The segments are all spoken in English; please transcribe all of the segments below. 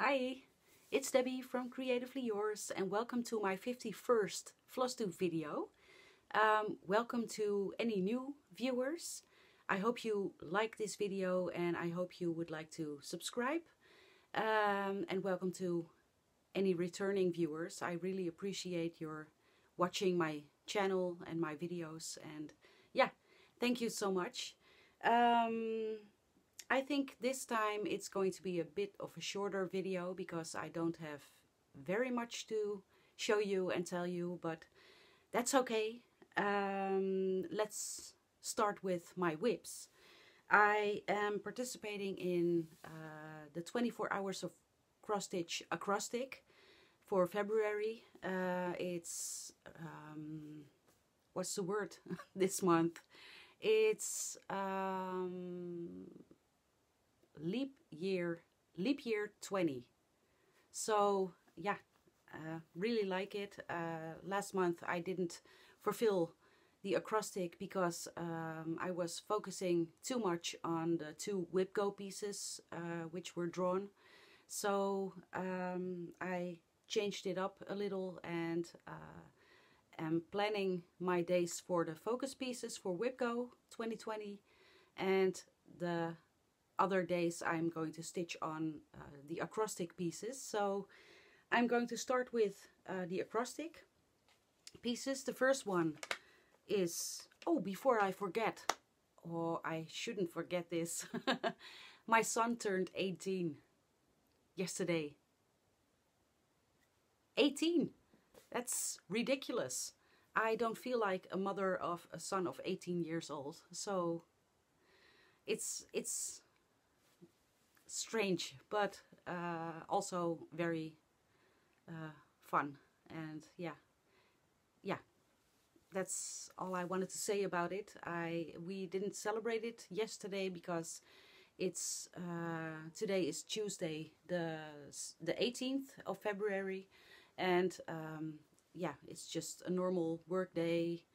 Hi, it's Debbie from Creatively Yours and welcome to my 51st Flosstube video. Welcome to any new viewers. I hope you like this video and I hope you would like to subscribe. And welcome to any returning viewers. I really appreciate your watching my channel and my videos, and yeah, thank you so much. I think this time it's going to be a bit of a shorter video because I don't have very much to show you and tell you, but that's okay. Let's start with my whips. I am participating in the 24 hours of cross stitch acrostic for February. It's what's the word this month? It's leap year 20. So yeah, really like it. Last month I didn't fulfill the acrostic because I was focusing too much on the two whip go pieces which were drawn. So I changed it up a little and am planning my days for the focus pieces for whip go 2020, and the other days I'm going to stitch on the acrostic pieces. So I'm going to start with the acrostic pieces. The first one is, oh, before I forget, oh, I shouldn't forget this. My son turned 18 yesterday. 18! That's ridiculous. I don't feel like a mother of a son of 18 years old. So it's strange, but also very fun. And yeah, that's all I wanted to say about it. We didn't celebrate it yesterday because it's today is Tuesday, the 18th of February, and yeah, it's just a normal work day,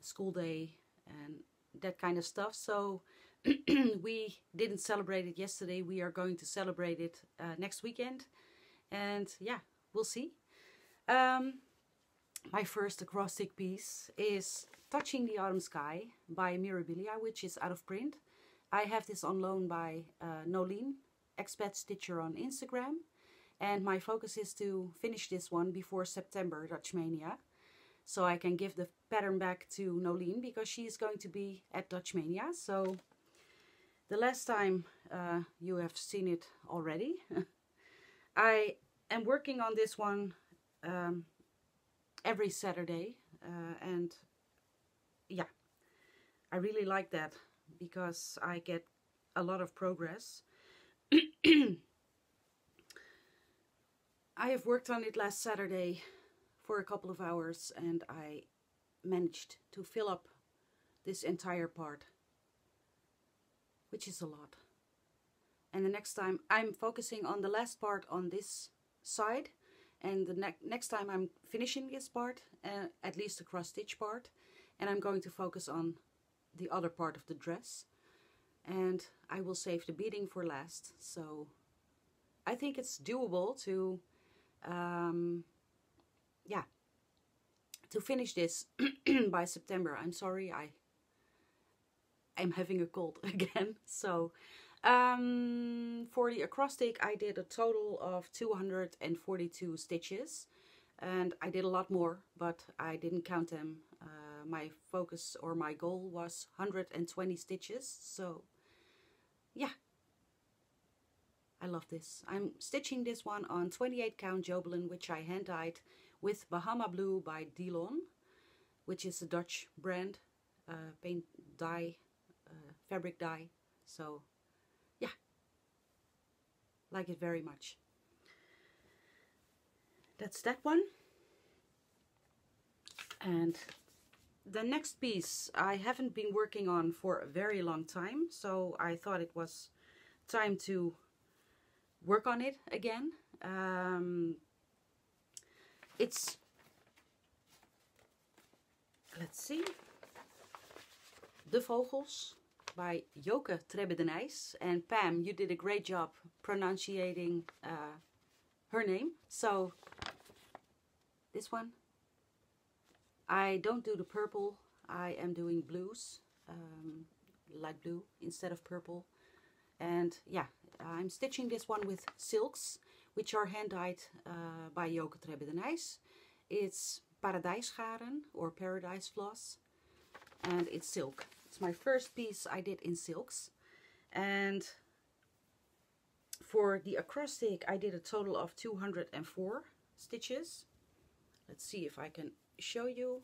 school day, and that kind of stuff. So we didn't celebrate it yesterday. We are going to celebrate it next weekend, and yeah, we'll see. My first acrostic piece is Touching the Autumn Sky by Mirabilia, which is out of print. I have this on loan by Nolene, expat stitcher on Instagram, and my focus is to finish this one before September Dutch Mania, so I can give the pattern back to Nolene because she is going to be at Dutch Mania. So the last time you have seen it already. I am working on this one every Saturday, and yeah, I really like that because I get a lot of progress. I have worked on it last Saturday for a couple of hours and I managed to fill up this entire part, which is a lot. And the next time I'm focusing on the last part on this side, and the next time I'm finishing this part, at least the cross stitch part, and I'm going to focus on the other part of the dress, and I will save the beading for last. So I think it's doable to yeah, to finish this by September. I'm sorry, I'm having a cold again. So for the acrostic I did a total of 242 stitches, and I did a lot more, but I didn't count them. My focus or my goal was 120 stitches. So yeah, I love this. I'm stitching this one on 28 count Jobelin, which I hand dyed with Bahama Blue by Delon, which is a Dutch brand, paint dye, fabric dye. So yeah, like it very much. That's that one. And the next piece I haven't been working on for a very long time, so I thought it was time to work on it again. It's, let's see, De Vogels by XJuDesign. And Pam, you did a great job pronunciating her name. So this one, I don't do the purple, I am doing blues, light blue instead of purple. And yeah, I'm stitching this one with silks, which are hand dyed by XJuDesign. It's paradijsgaren or paradise floss, and it's silk. It's my first piece I did in silks. And for the acrostic I did a total of 204 stitches. Let's see if I can show you.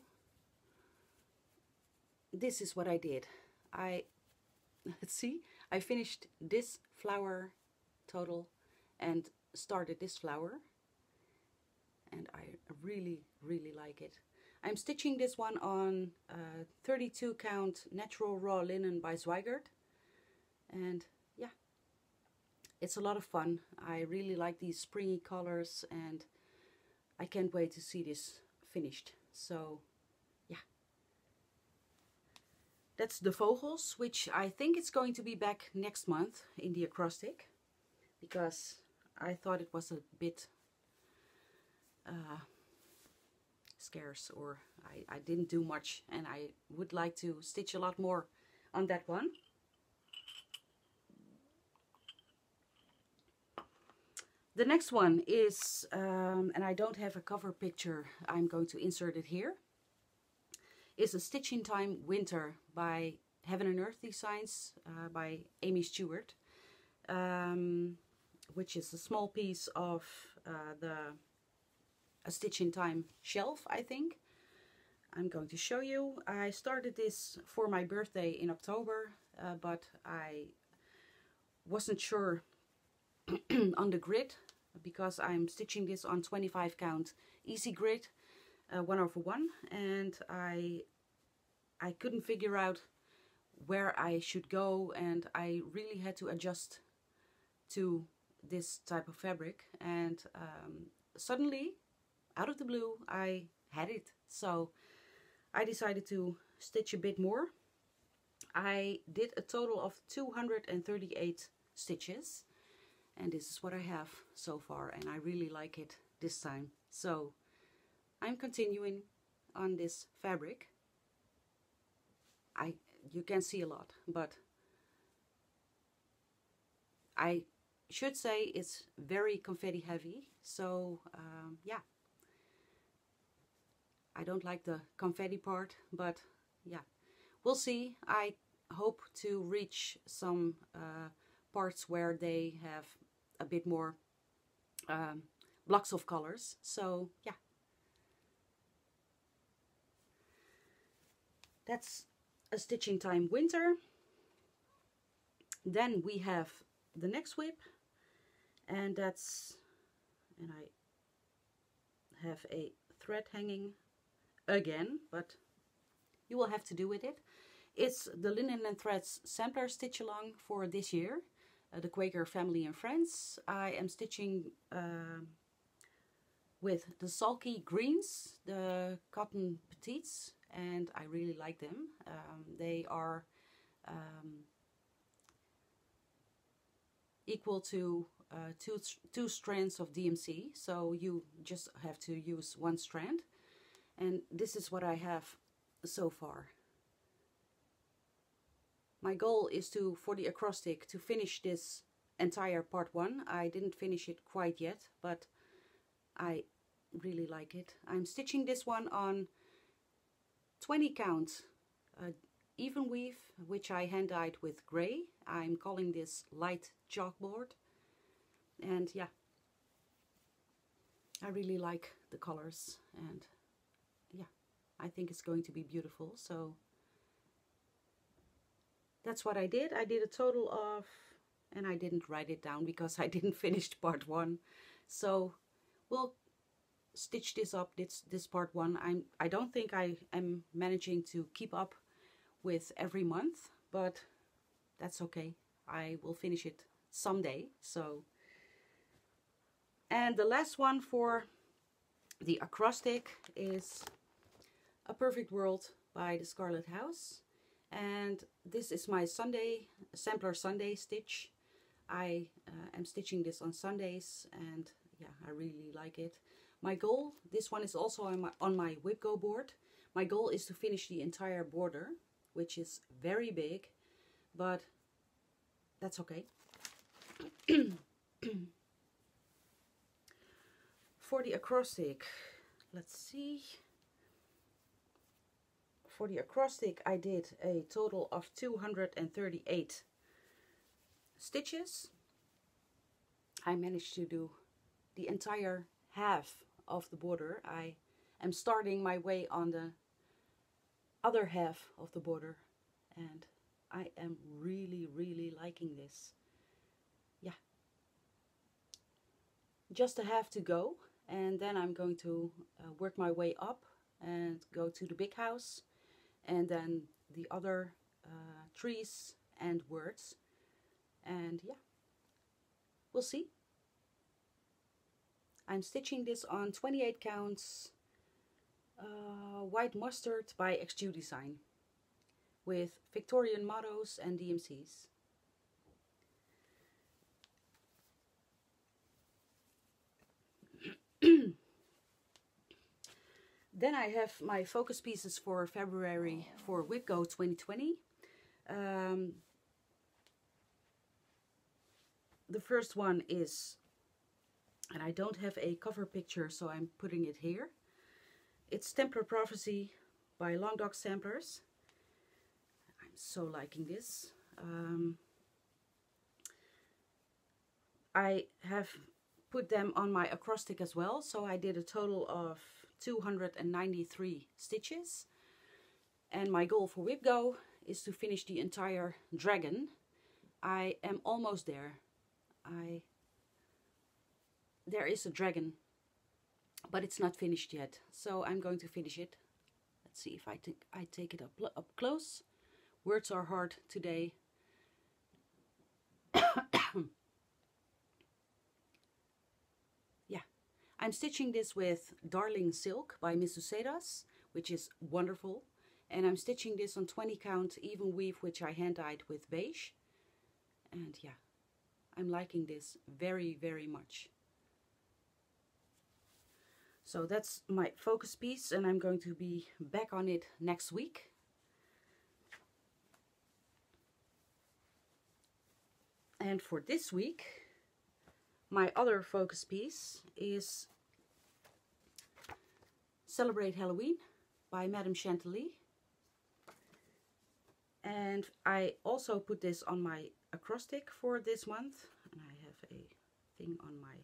This is what I did. Let's see, I finished this flower total and started this flower, and I really like it. I'm stitching this one on 32 count natural raw linen by Zweigert, and yeah, it's a lot of fun. I really like these springy colors and I can't wait to see this finished. So yeah, that's the Vogels, which I think it's going to be back next month in the acrostic, because I thought it was a bit scarce, or I didn't do much, and I would like to stitch a lot more on that one. The next one is, and I don't have a cover picture, I'm going to insert it here, is a Stitching Time Winter by Heaven and Earth Designs by Amy Stewart, which is a small piece of a Stitch in Time shelf, I think. I'm going to show you. I started this for my birthday in October, but I wasn't sure on the grid, because I'm stitching this on 25 count easy grid 1/1, and I couldn't figure out where I should go, and I really had to adjust to this type of fabric, and suddenly out of the blue I had it, so I decided to stitch a bit more. I did a total of 238 stitches, and this is what I have so far, and I really like it this time. So I'm continuing on this fabric. You can see a lot, but I should say it's very confetti heavy, so yeah, I don't like the confetti part, but yeah, we'll see. I hope to reach some parts where they have a bit more blocks of colors, so yeah, that's a Stitching Time Winter. Then we have the next whip, and that's, and I have a thread hanging again, but you will have to do with it. It's the Linen and Threads Sampler Stitch Along for this year, the Quaker Family and Friends. I am stitching with the Sulky greens, the cotton petites, and I really like them. They are equal to two strands of DMC, so you just have to use one strand, and this is what I have so far. My goal is to, for the acrostic, to finish this entire part 1. I didn't finish it quite yet, but I really like it. I'm stitching this one on 20 count even weave, which I hand dyed with gray. I'm calling this light chalkboard, and yeah, I really like the colors, and yeah, I think it's going to be beautiful. So that's what I did. I did a total of, and I didn't write it down because I didn't finish part 1, so we'll stitch this up, this part 1. I don't think I am managing to keep up with every month, but that's okay. I will finish it someday. So, and the last one for the acrostic is A Perfect World by the Scarlett House, And this is my Sunday sampler Sunday stitch. I am stitching this on Sundays, and yeah, I really like it. My goal, this one is also on my WhipGo board. My goal is to finish the entire border, which is very big, but that's okay. For the acrostic, let's see. For the acrostic, I did a total of 238 stitches. I managed to do the entire half of the border. I am starting my way on the other half of the border, and I am really liking this. Yeah, just a half to go, and then I'm going to work my way up and go to the big house, and then the other trees and words, and yeah, we'll see. I'm stitching this on 28 counts white mustard by XJuDesign with Victorian mottos and DMCs. Then I have my focus pieces for February for WhipGo 2020. The first one is, and I don't have a cover picture, so I'm putting it here. It's Templar Prophecy by Long Dog Samplers. I'm so liking this. I have put them on my acrostic as well, so I did a total of 293 stitches. And my goal for WhipGo is to finish the entire dragon. I am almost there. There is a dragon, but it's not finished yet, so I'm going to finish it. Let's see if I take it up close. Words are hard today. Yeah, I'm stitching this with Darling Silk by Miss Usedas, which is wonderful, and I'm stitching this on 20 count even weave, which I hand dyed with beige. And yeah, I'm liking this very much. So that's my focus piece, and I'm going to be back on it next week. And for this week, my other focus piece is Celebrate Halloween by Madame Chantilly. And I also put this on my acrostic for this month, and I have a thing on my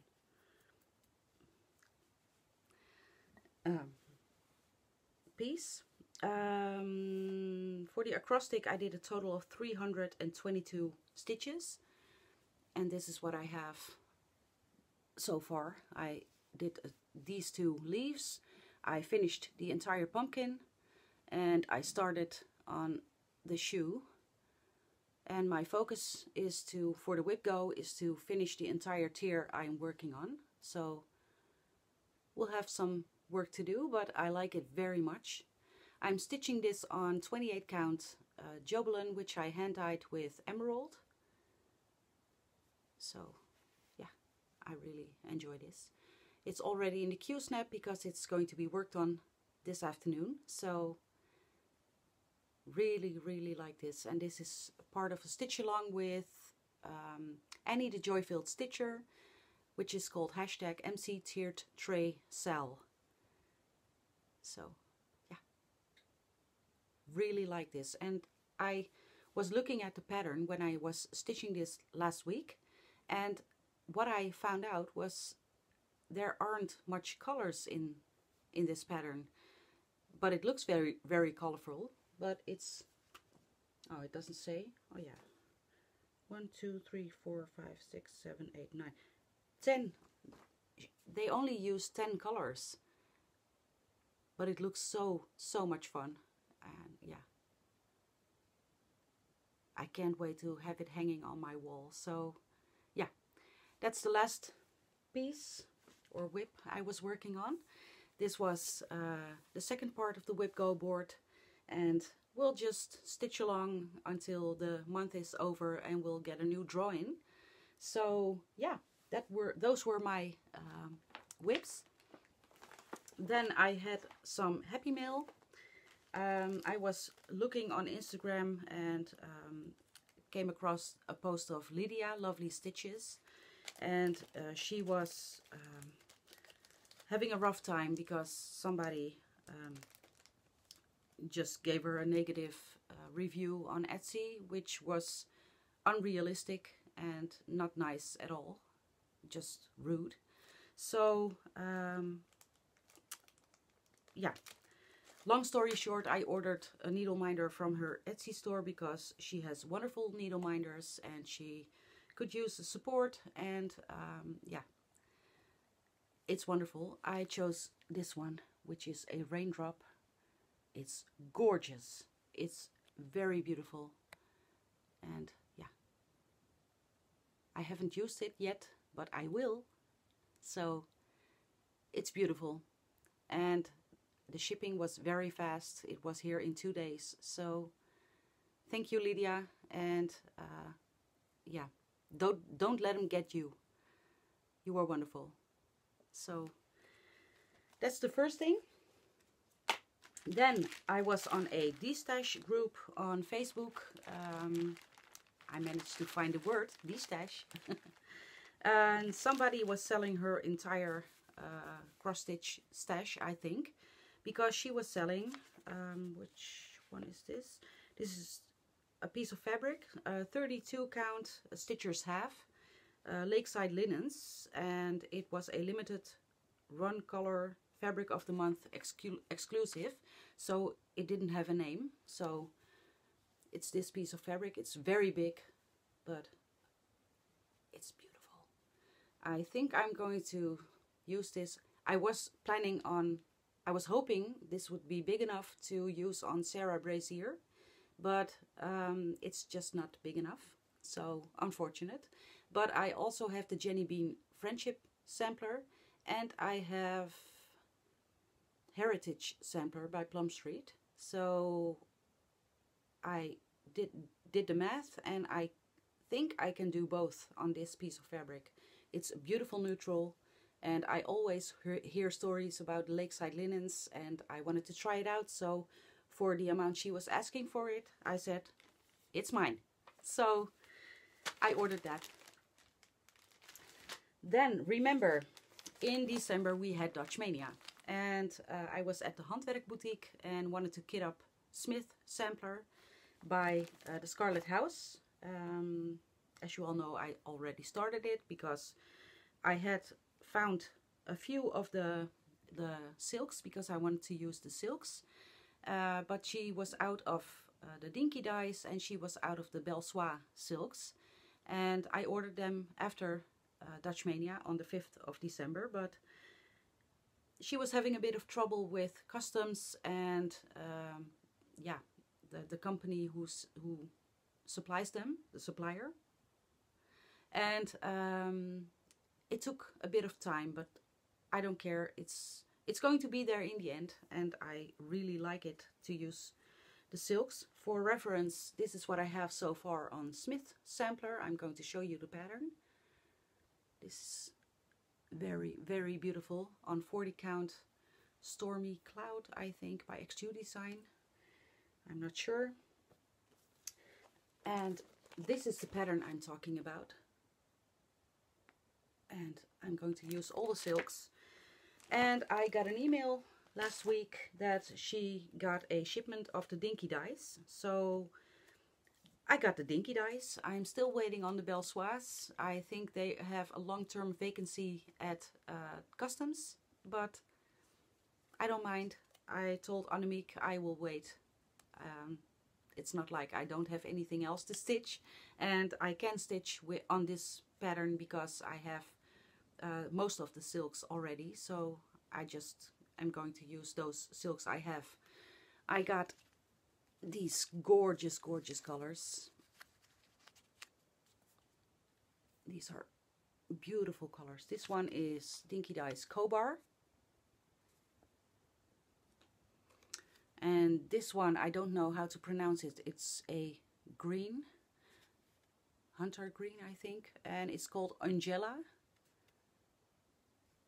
piece. For the acrostic, I did a total of 322 stitches, and this is what I have so far. I did these two leaves, I finished the entire pumpkin, and I started on the shoe. And my focus is to, for the WhipGo, is to finish the entire tier I'm working on. So we'll have some work to do, but I like it very much. I'm stitching this on 28 count Jobelin, which I hand dyed with emerald. So yeah, I really enjoy this. It's already in the Q-snap because it's going to be worked on this afternoon. So really like this, and this is part of a stitch along with Annie the Joy-Filled Stitcher, which is called #MC Tiered Tray SAL. So yeah, really like this. And I was looking at the pattern when I was stitching this last week, and what I found out was there aren't much colors in this pattern, but it looks very colorful. But it's, oh, it doesn't say. Oh yeah, 1 2 3 4 5 6 7 8 9 10. They only use 10 colors, but it looks so much fun. And yeah, I can't wait to have it hanging on my wall. So yeah, that's the last piece or whip I was working on. This was the second part of the WhipGo board, and we'll just stitch along until the month is over and we'll get a new drawing. So yeah, those were my whips. Then I had some Happy Mail. I was looking on Instagram and came across a post of Lydia, Lovely Stitches, and she was having a rough time because somebody just gave her a negative review on Etsy, which was unrealistic and not nice at all, just rude. So yeah, long story short, I ordered a needle minder from her Etsy store because she has wonderful needle minders and she could use the support, and yeah, it's wonderful. I chose this one, which is a raindrop. It's gorgeous. It's very beautiful, and yeah, I haven't used it yet, but I will. So it's beautiful, and the shipping was very fast. It was here in 2 days. So thank you, Lydia. And yeah, don't let them get you. You are wonderful. So that's the first thing. Then I was on a destash group on Facebook. I managed to find the word, destash. And somebody was selling her entire cross-stitch stash, I think. Because she was selling, which one is this? This is a piece of fabric, 32 count stitchers half, lakeside linens, and it was a limited run color fabric of the month exclusive, so it didn't have a name. So it's this piece of fabric. It's very big, but it's beautiful. I think I'm going to use this. I was hoping this would be big enough to use on Sarah Brazier, but it's just not big enough, so unfortunate. But I also have the Jenny Bean Friendship Sampler, and I have Heritage Sampler by Plum Street. So I did the math, and I think I can do both on this piece of fabric. It's a beautiful neutral. And I always hear stories about lakeside linens, and I wanted to try it out. So for the amount she was asking for it, I said, it's mine. So I ordered that. Then remember, in December we had Dutch Mania. And I was at the Handwerk Boutique and wanted to kit up Smith Sampler by the Scarlett House. As you all know, I already started it because I had found a few of the silks because I wanted to use the silks, but she was out of the dinky dyes and she was out of the Belsois silks, and I ordered them after Dutch Mania on the 5th of December, but she was having a bit of trouble with customs and yeah, the company who supplies them, the supplier, and it took a bit of time, but I don't care. It's going to be there in the end, and I really like it to use the silks. For reference, this is what I have so far on Smith Sampler. I'm going to show you the pattern. This is very, very beautiful on 40 count Stormy Cloud, I think, by XJuDesign. I'm not sure. And this is the pattern I'm talking about. And I'm going to use all the silks. And I got an email last week that she got a shipment of the dinky dyes. So I got the dinky dyes. I'm still waiting on the Belsois. I think they have a long-term vacancy at customs, but I don't mind. I told Annemiek I will wait. It's not like I don't have anything else to stitch, and I can stitch on this pattern because I have most of the silks already, so I'm going to use those silks I have. I got these gorgeous, gorgeous colors. These are beautiful colors. This one is Dinky Dyes Cobar. And this one, I don't know how to pronounce it. It's a green, hunter green, I think, and it's called Angela.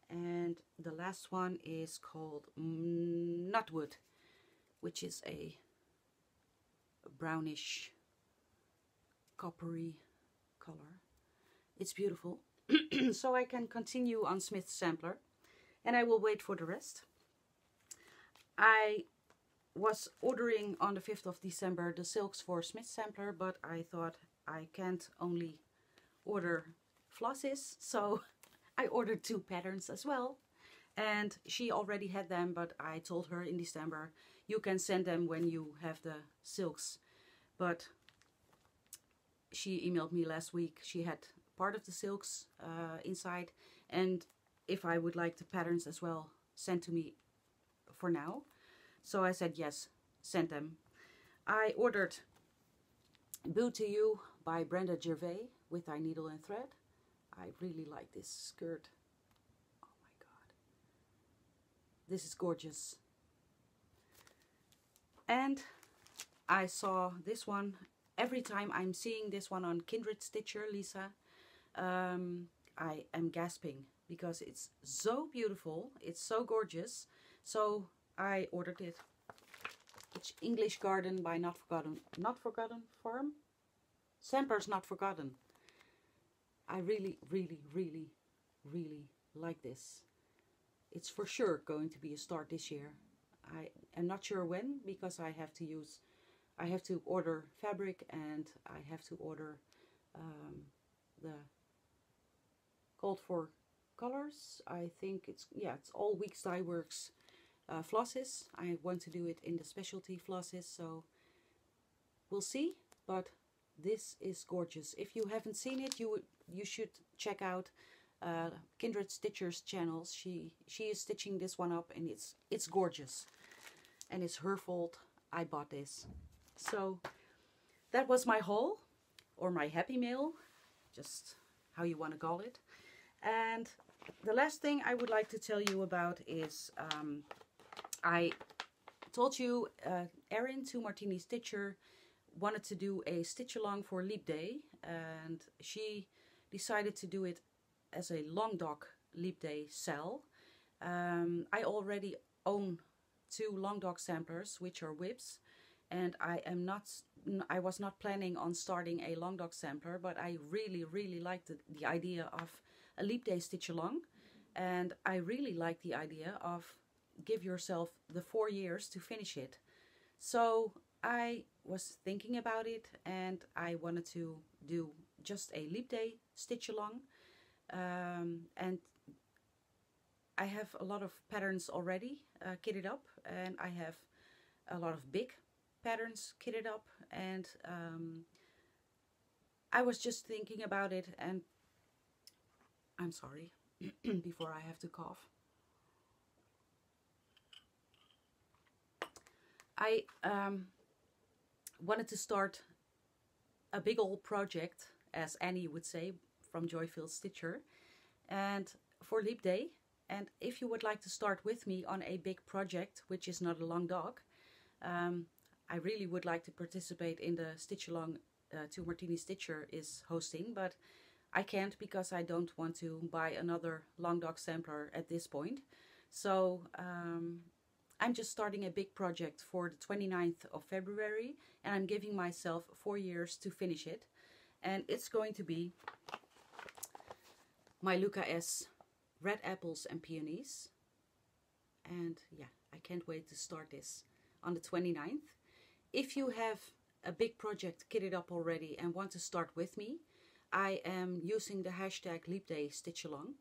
And the last one is called Nutwood, which is a brownish, coppery color. It's beautiful. So I can continue on Smith's sampler, and I will wait for the rest. I was ordering on the 5th of December the silks for Smith's sampler, but I thought I can't only order flosses, so I ordered 2 patterns as well. And she already had them, but I told her in December, you can send them when you have the silks. But she emailed me last week. She had part of the silks inside, and if I would like the patterns as well sent to me for now. So I said yes, send them. I ordered Boo to You by Brenda Gervais with Thy Needle and Thread. I really like this skirt. Oh my god. This is gorgeous. And I saw this one. Every time I'm seeing this one on Kindred Stitcher, Lisa, I am gasping because it's so beautiful. It's so gorgeous. So I ordered it. It's English Garden by Not Forgotten Farm. Sampler's Not Forgotten. I really, really, really, really like this. It's for sure going to be a start this year. I am not sure when, because I have to order fabric, and I have to order the called for colors. I think it's all Weeks Dye Works flosses. I want to do it in the specialty flosses, so we'll see. But this is gorgeous. If you haven't seen it, you should check out Kindred Stitcher's channels. She is stitching this one up, and it's gorgeous, and it's her fault I bought this. So that was my haul, or my happy mail, just how you want to call it. And the last thing I would like to tell you about is I told you Erin, 2 Martini Stitcher, wanted to do a stitch along for Leap Day, and she decided to do it as a long dog Leap Day SAL. I already own 2 long dog samplers, which are whips, and I was not planning on starting a long dog sampler, but I really liked the idea of a Leap Day stitch along, and I really like the idea of give yourself the 4 years to finish it. So I was thinking about it, and I wanted to do just a Leap Day stitch along, and I have a lot of patterns already kitted up, and I have a lot of big patterns kitted up, and I was just thinking about it, and I'm sorry before I have to cough. I wanted to start a big old project, as Annie would say, from Joyful Stitcher, and for Leap Day. And if you would like to start with me on a big project, which is not a long dog, I really would like to participate in the stitch along 2 Martini Stitcher is hosting, but I can't because I don't want to buy another long dog sampler at this point. So I'm just starting a big project for the 29th of February, and I'm giving myself 4 years to finish it. And it's going to be my Luca S Red Apples and Peonies. And yeah, I can't wait to start this on the 29th. If you have a big project kitted up already and want to start with me, I am using the hashtag Leap Day Stitch Along,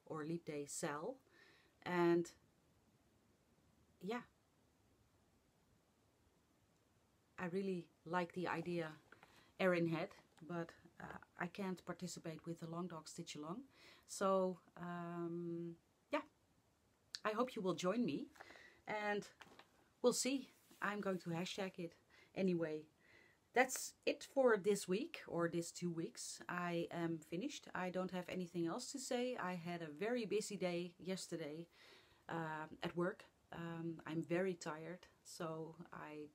or Leap Day SAL. And yeah, I really like the idea Erin had, but I can't participate with the long dog stitch along. So yeah, I hope you will join me, and we'll see. I'm going to hashtag it anyway. That's it for this week, or this 2 weeks. I am finished. I don't have anything else to say. I had a very busy day yesterday at work. I'm very tired, so I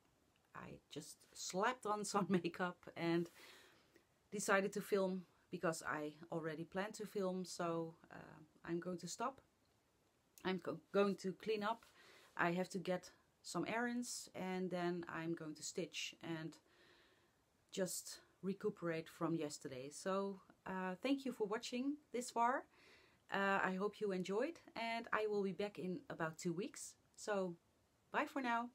just slapped on some makeup and decided to film because I already planned to film. So I'm going to stop. I'm going to clean up. I have to get some errands, and then I'm going to stitch and just recuperate from yesterday. So thank you for watching this far. I hope you enjoyed, and I will be back in about 2 weeks. So bye for now.